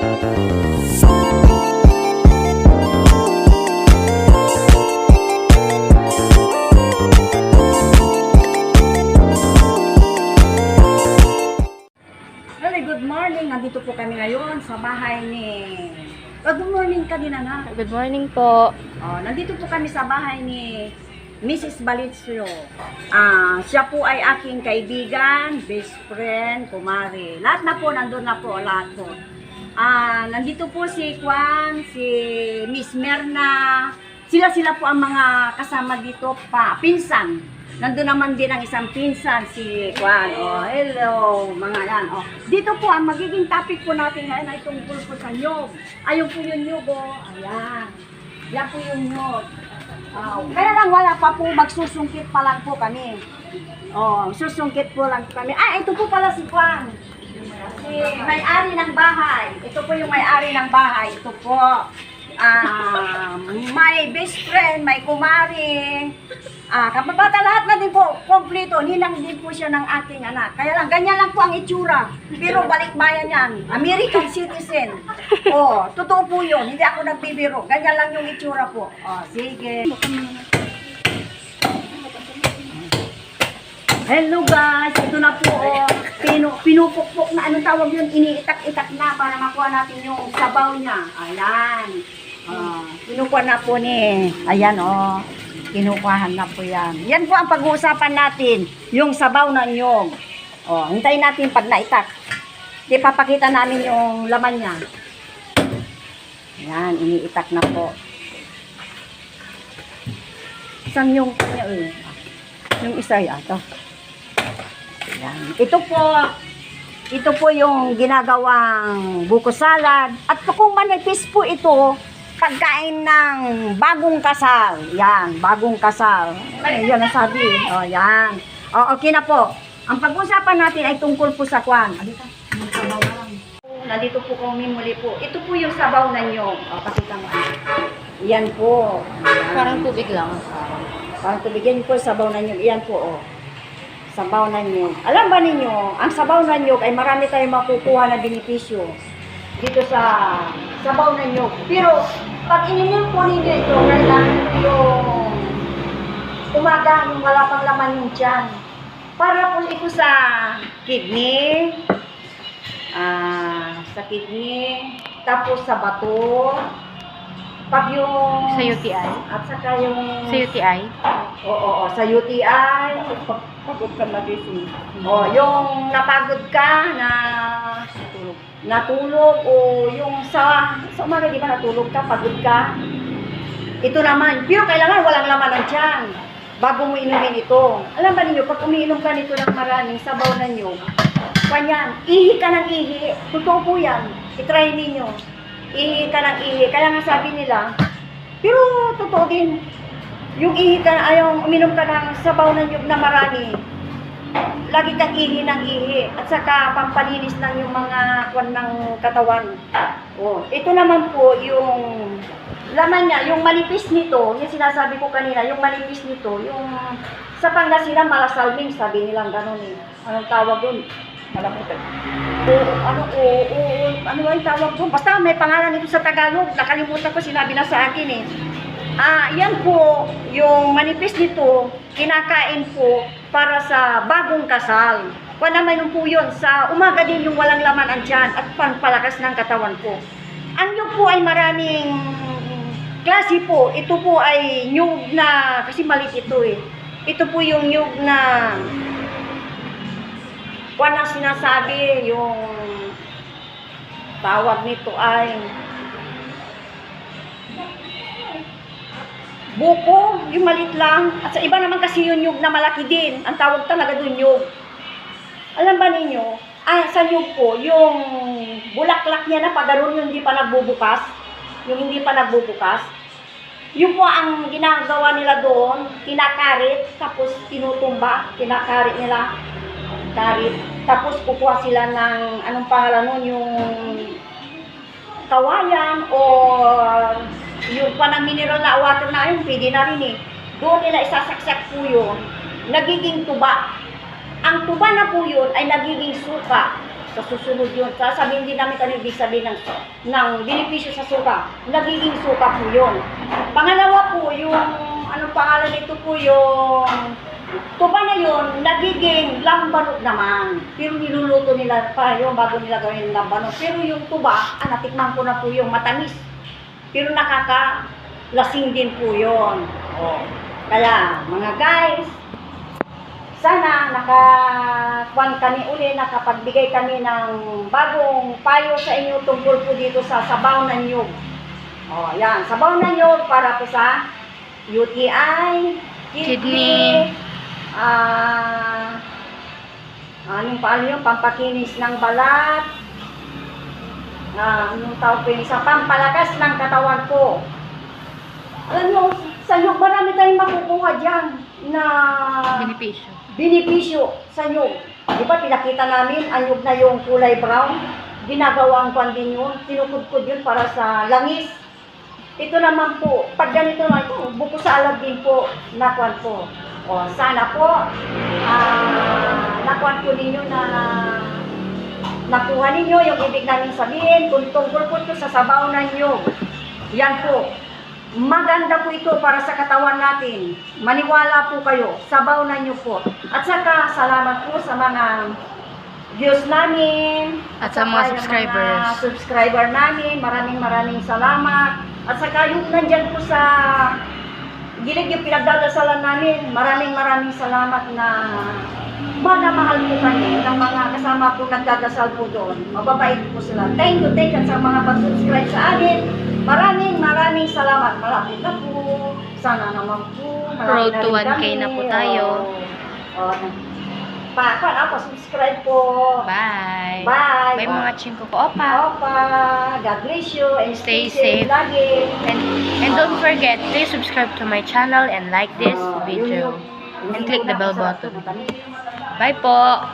Good morning. Nandito po kami ngayon sa bahay ni... good morning ka din, anak. Good morning po. Nandito po kami sa bahay ni Mrs. Balicio. Siya po ay aking kaibigan, best friend, kumare. Lahat na po, nandun na po, lahat po. Nandito po si Juan, si Miss Merna. Sila po ang mga kasama dito pa, pinsan. Nandun naman din ang isang pinsan, si Juan. Hello, mga yan. Dito po, ang magiging topic po natin ngayon ay tungkol po sa nyog. Ayun po yung nyog, Ayan. Yan po yung nyog. Kaya lang wala pa po, magsusungkit pa lang po kami. Susungkit po lang kami. Ito po pala si Juan. Si may-ari ng bahay. Ito po yung may-ari ng bahay. Ito po. May best friend, may kumari. Kababata lahat na din po, kompleto. Ninang din po siya ng ating anak. Kaya lang, ganyan lang po ang itsura. Pero balikbayan yan. American citizen. Totoo po yun. Hindi ako nagbibiro. Ganyan lang yung itsura po. Sige. Hello guys. Ito na po. Pinupukpok na. Anong tawag yun? Iniitak-itak na para makuha natin yung sabaw niya. Ayan. Kinukuha na po ni. Ayan kinukuhaan na po yan. Yan po ang pag-uusapan natin. Yung sabaw ng nyog. Hintayin natin pag naitak. Ipapakita namin yung laman niya. Yan, iniitak na po. Isang yung niya yung isa yan. Yan. Ito po yung ginagawang buko salad. At kung manipis po ito, pagkain ng bagong kasal. Yan, bagong kasal. Yan ang sabi. Yan. Okay na po. Ang pag-usapan natin ay tungkol po sa kwan. Nandito po kami muli po. Ito po yung sabaw na nyo. Pakita mo. Yan po. Yan. Parang tubig lang. Parang tubig. Yan po sabaw na nyo. Yan po. Sabaw na nyo. Alam ba ninyo, ang sabaw na nyo ay marami tayong makukuha na benepisyo dito sa sabaw na nyo. Pero, pag ininom po ninyo ito, kailangan yung umaga, yung wala pang laman yung tiyan. Para po ito sa kidney, tapos sa bato, pag yung... Sa UTI? At saka yung... Sa UTI? Oo, sa UTI. Pagod ka na gising. Yung napagod ka na natulog o yung sa umaga, di ba natulog ka, pagod ka. Ito naman, pero kailangan walang laman ng tiyan bago mo inumin ito. Alam ba niyo, pag umiinom ka nito ng maraming sabaw na nyo, kanyan, ihi ka ng ihi. Totoo po yan. I-try ninyo. Ihi ka ng ihi. Kaya nga sabi nila, pero totoo din, yung ihi ka, yung uminom ka ng sabaw na nyug na marami, lagi kang ihi ng ihi. At saka pampalinis ng yung mga kwan ng katawan. Ito naman po yung laman niya, yung manipis nito, yung sinasabi ko kanina, yung manipis nito, yung sa Pangasinan malasalming, sabi nilang gano'n eh. Anong tawag doon? Malamutan. Ano yung tawag doon? Basta may pangalan nito sa Tagalog, nakalimutan ko, sinabi na sa akin eh. Yan po, yung manipis nito, kinakain po para sa bagong kasal. Kung naman po yun, sa umaga din yung walang laman ang tiyan at pampalakas ng katawan po. Ang nyug po ay maraming klase po. Ito po ay nyug na, kasi maliit ito eh. Ito po yung nyug na, kung ang sinasabi, yung tawag nito ay buko, yung maliit lang. At sa iba naman kasi yung nyug na malaki din. Ang tawag talaga doon nyug. Alam ba ninyo, sa nyug po, yung bulaklak niya na pagano'n yung hindi pa nagbubukas, yun po ang ginagawa nila doon, kinakarit, tapos tinutumba, kinakarit nila, tapos kukuha sila ng, anong pangalan nun, yung kawayan, o yung panang mineral na water na yun, pwede na rin eh. Doon nila isasaksak po yun, nagiging tuba. Ang tuba na po yun ay nagiging suka. Sa susunod yun. Sasabihin din namin ano ibig sabihin ng benepisyo sa suka. Nagiging suka po yun. Pangalawa po, yung anong pangalan nito po, yung tuba na yun, nagiging lambanok naman. Pero niluluto nila pa yun bago nila gawin yung lambanok. Pero yung tuba, natikman ko na po yung matamis. Pero nakakalasing din po yun. Oh. Kaya, mga guys, sana nakakuan kami uli, nakapagbigay kami ng bagong payo sa inyo tungkol po dito sa sabaw ng nyug. O, yan. Sabaw ng nyug para po sa UTI, kidney, anong paano yung pampakinis ng balat, anong tawag po yun, sa pampalakas ng katawan ko. Alam mo, sa nyug, marami tayong makukuha dyan na benepisyo sa nyug. Di ba pinakita namin ang nyug na yung kulay brown? Ginagawang kwan din yun, tinukod-kod yun para sa langis. Ito naman po, pag ganito naman ito, buko sa alag din po na kwan po. O, sana po, nakuan po ninyo na nakuha ninyo yung ibig namin sabihin kung tungkol po ito sa sabaw ng nyug. Yan po. Maganda po ito para sa katawan natin. Maniwala po kayo. Sabaw na nyo po. At saka, salamat po sa mga views namin. At sa mga subscribers. Mga subscriber namin. Maraming salamat. At saka yung nandyan po sa gilid yung pinagdadasalan namin. Maraming salamat na mahal po kami ng mga kasama po nagdadasal po doon. Mababait po sila. Thank you sa mga pag-subscribe sa amin. Maraming salamat. Malapit na po. Sana naman po. Road to 1K na po tayo. Subscribe po. Bye. Bye. Bye mga chinko ko. Opa. God bless you and Stay safe. lagi. And don't forget, please subscribe to my channel and like this video. And click the bell button. Bye po.